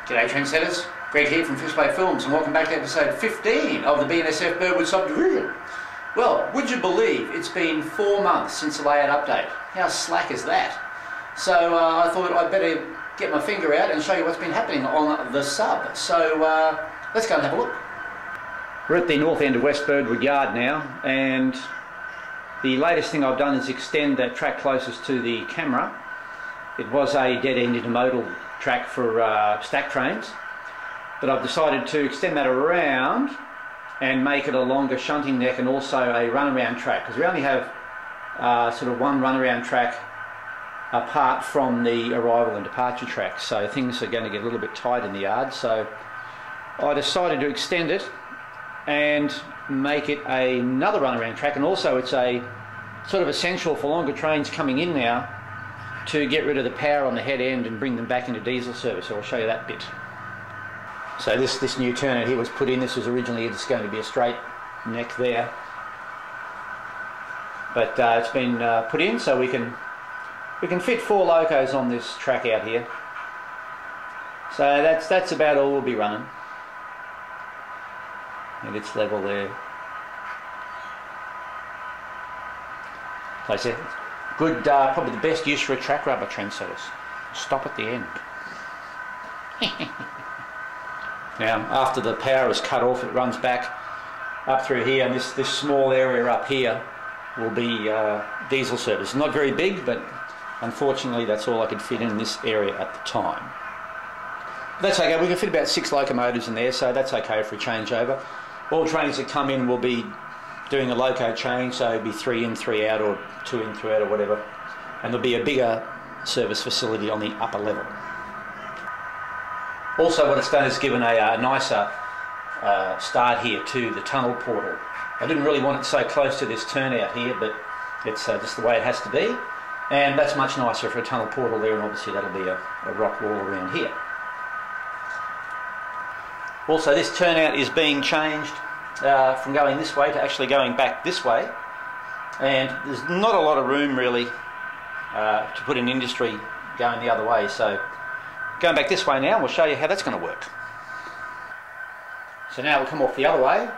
G'day trendsetters, Greg here from Fishplay Films and welcome back to episode 15 of the BNSF Birdwood subdivision. Well, would you believe it's been 4 months since the layout update? How slack is that? So I thought I'd better get my finger out and show you what's been happening on the sub. So let's go and have a look. We're at the north end of West Birdwood Yard now, and the latest thing I've done is extend that track closest to the camera. It was a dead-end intermodal track for stack trains, but I've decided to extend that around and make it a longer shunting neck and also a runaround track, because we only have sort of one runaround track apart from the arrival and departure track, so things are going to get a little bit tight in the yard. So I decided to extend it and make it another runaround track, and also it's a sort of essential for longer trains coming in now to get rid of the power on the head end and bring them back into diesel service. So I'll show you that bit. So this new turnout here was put in. This was originally just going to be a straight neck there, but it's been put in so we can fit 4 locos on this track out here. So that's about all we'll be running. And it's level there. Place there. Good, probably the best use for a track rubber, trendsetters. Stop at the end. Now, after the power is cut off, it runs back up through here, and this small area up here will be diesel service. Not very big, but unfortunately that's all I could fit in this area at the time. But that's okay, we can fit about 6 locomotives in there, so that's okay for a changeover. All trains that come in will be doing a loco change, so it'll be 3 in, 3 out, or 2 in, 3 out, or whatever. And there'll be a bigger service facility on the upper level. Also, what it's done is given a nicer start here to the tunnel portal. I didn't really want it so close to this turnout here, but it's just the way it has to be. And that's much nicer for a tunnel portal there, and obviously that'll be a rock wall around here. Also, this turnout is being changed from going this way to actually going back this way, and there's not a lot of room really to put an industry going the other way, so going back this way now, we'll show you how that's going to work. So now we'll come off the other way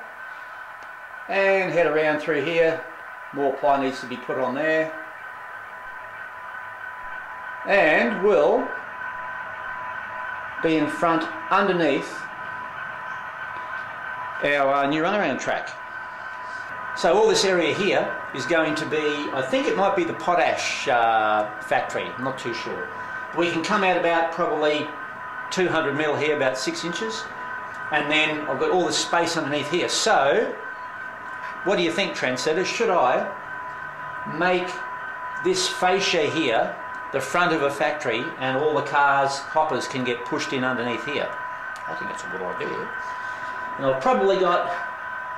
and head around through here. More ply needs to be put on there, and we'll be in front underneath our new runaround track. So all this area here is going to be, I think it might be the potash factory, I'm not too sure. We can come out about probably 200 mil here, about 6 inches, and then I've got all this space underneath here. So what do you think, trendsetters? Should I make this fascia here the front of a factory, and all the cars, hoppers, can get pushed in underneath here? I think that's a good idea. And I've probably got,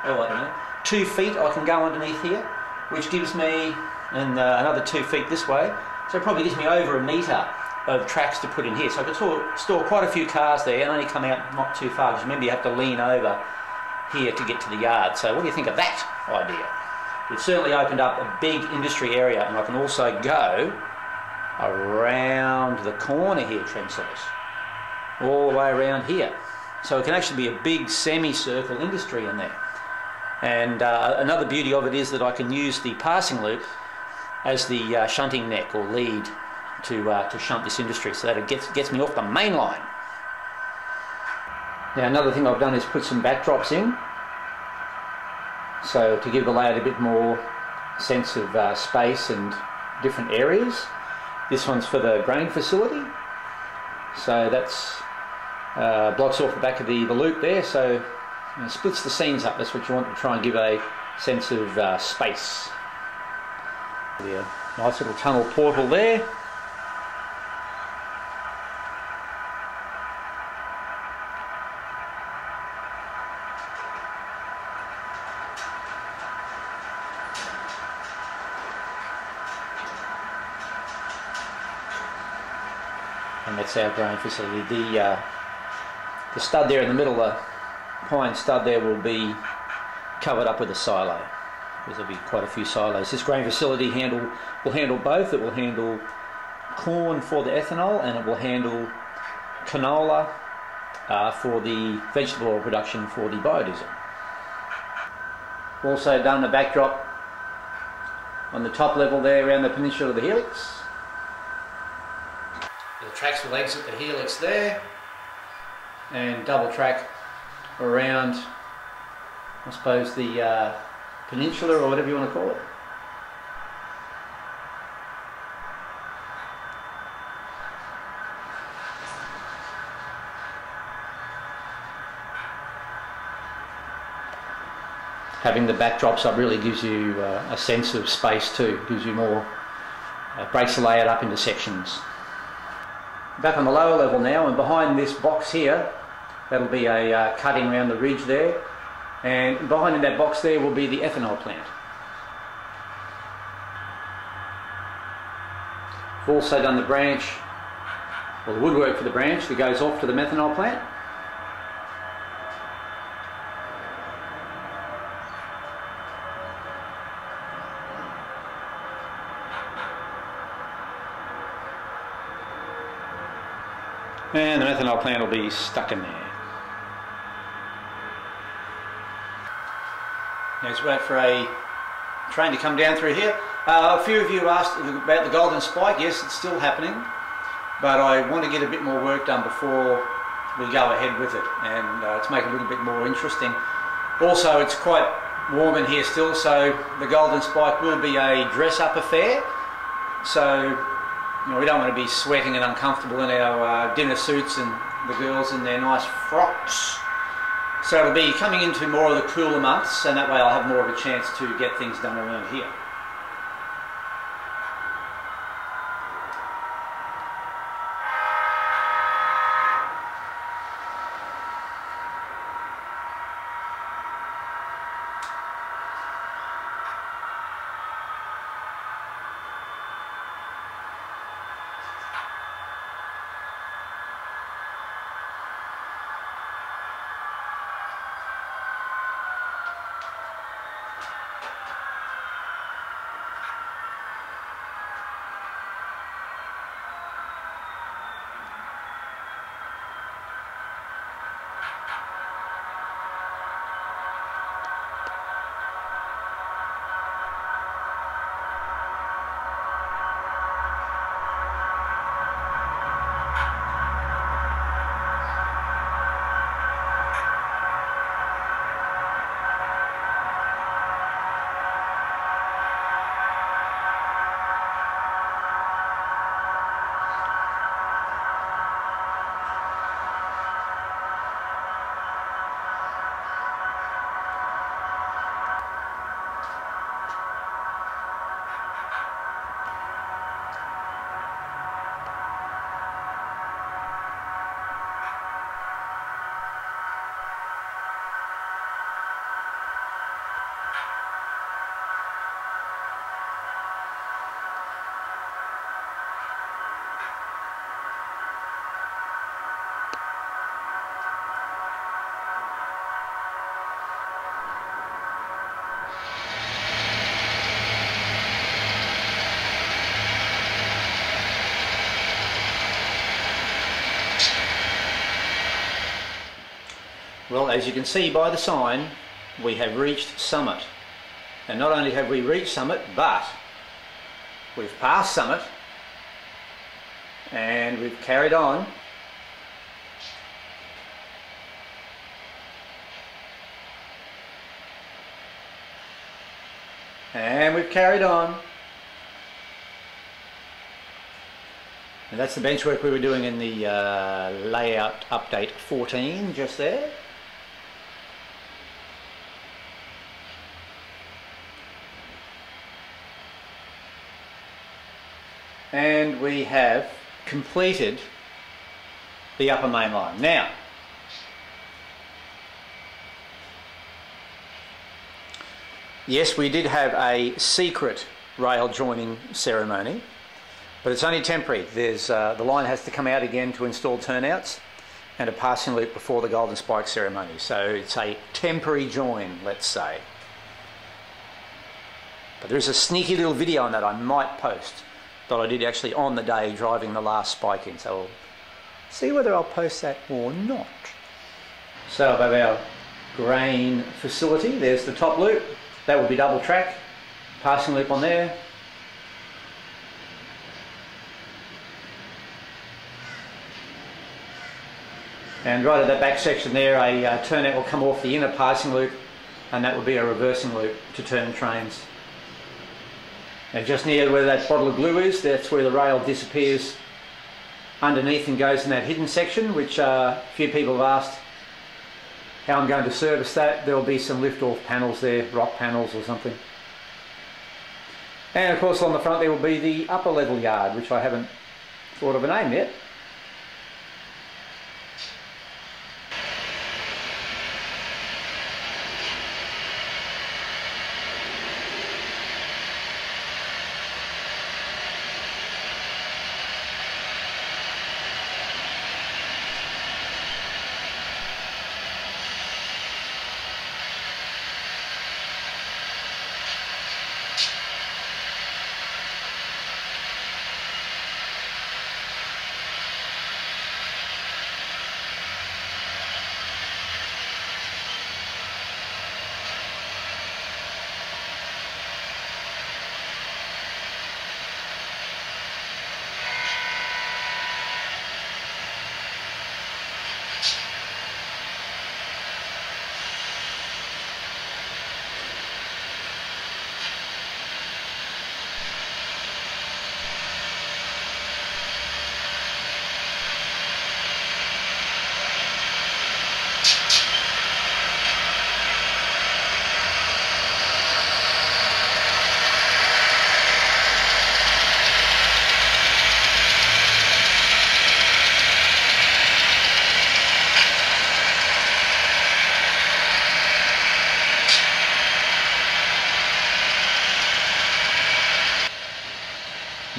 oh, I don't know, 2 feet I can go underneath here, which gives me, and another 2 feet this way, so it probably gives me over 1 metre of tracks to put in here. So I could store quite a few cars there and only come out not too far, because remember you have to lean over here to get to the yard. So what do you think of that idea? It certainly opened up a big industry area, and I can also go around the corner here, trendsetters, all the way around here. So it can actually be a big semicircle industry in there. And another beauty of it is that I can use the passing loop as the shunting neck or lead to shunt this industry, so that it gets me off the main line. Now another thing I've done is put some backdrops in, so to give the layout a bit more sense of space and different areas. This one's for the grain facility, so that's blocks off the back of the loop there, so splits the scenes up. That's what you want to try and give a sense of space. Yeah, nice little tunnel portal there. And that's our grain facility. The stud there in the middle, the pine stud there, will be covered up with a silo, because there'll be quite a few silos. This grain facility will handle both. It will handle corn for the ethanol, and it will handle canola for the vegetable oil production for the biodiesel. Also done the backdrop on the top level there around the peninsula of the Helix. The tracks will exit the Helix there and double track around, I suppose, the peninsula or whatever you want to call it. Having the backdrops up really gives you a sense of space too, gives you more, breaks the layout up into sections. Back on the lower level now, and behind this box here, that'll be a cutting around the ridge there, and behind in that box there will be the ethanol plant. We've also done the branch, or the woodwork for the branch that goes off to the methanol plant. And the methanol plant will be stuck in there. Now let's wait for a train to come down through here. A few of you asked about the golden spike. Yes, it's still happening, but I want to get a bit more work done before we go ahead with it, and to make it a little bit more interesting. Also, it's quite warm in here still, so the golden spike will be a dress-up affair. So we don't want to be sweating and uncomfortable in our dinner suits and the girls in their nice frocks. So it'll be coming into more of the cooler months, and that way I'll have more of a chance to get things done around here. Well, as you can see by the sign, we have reached summit. And not only have we reached summit, but we've passed summit and we've carried on. And we've carried on. And that's the benchwork we were doing in the layout update 14 just there. And we have completed the upper main line. Now, yes, we did have a secret rail joining ceremony, but it's only temporary. There's the line has to come out again to install turnouts and a passing loop before the golden spike ceremony. So it's a temporary join, let's say. But there is a sneaky little video on that I might post that I did actually on the day driving the last spike in. So we'll see whether I'll post that or not. So above our grain facility, there's the top loop. That would be double track, passing loop on there. And right at that back section there, a turnout will come off the inner passing loop, and that would be a reversing loop to turn trains. And just near where that bottle of glue is, that's where the rail disappears underneath and goes in that hidden section, which a few people have asked how I'm going to service that. There'll be some lift-off panels there, rock panels or something. And of course on the front there will be the upper level yard, which I haven't thought of a name yet.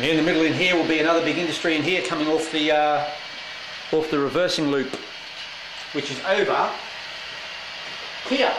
In the middle in here will be another big industry in here coming off the reversing loop, which is over here.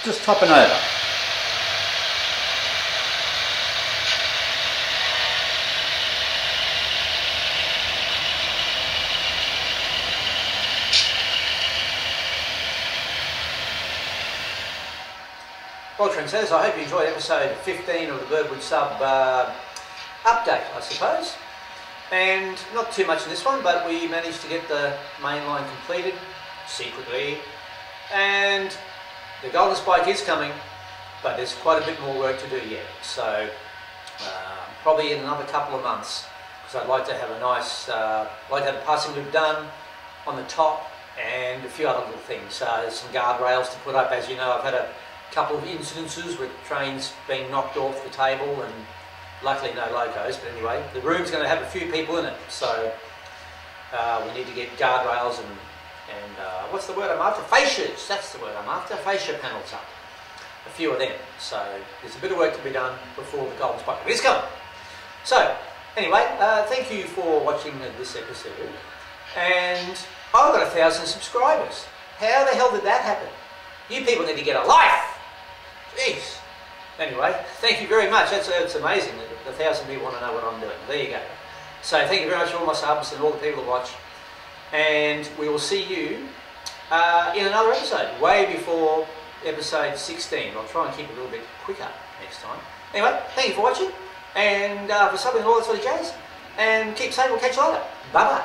Just topping over. Well, trendsetters, I hope you enjoyed episode 15 of the Birdwood sub update, I suppose. And not too much in this one, but we managed to get the mainline completed secretly. And the golden spike is coming, but there's quite a bit more work to do yet. So probably in another couple of months, because I'd like to have a nice, like to have the passing loop done on the top and a few other little things. There's some guardrails to put up. As you know, I've had a couple of incidences with trains being knocked off the table, and luckily no locos. But anyway, the room's going to have a few people in it, so we need to get guardrails and what's the word I'm after? Fascias, that's the word I'm after. Fascia panels up. A few of them. So there's a bit of work to be done before the golden spike is coming. So anyway, thank you for watching this episode. And I've got 1,000 subscribers. How the hell did that happen? You people need to get a life. Jeez. Anyway, thank you very much. It's amazing that 1,000 people want to know what I'm doing. There you go. So thank you very much to all my subs and all the people who watch. and we will see you in another episode, way before episode 16. I'll try and keep it a little bit quicker next time. Anyway, thank you for watching, and for subbing and all that sort of jazz, and keep safe. We'll catch you later. Bye bye.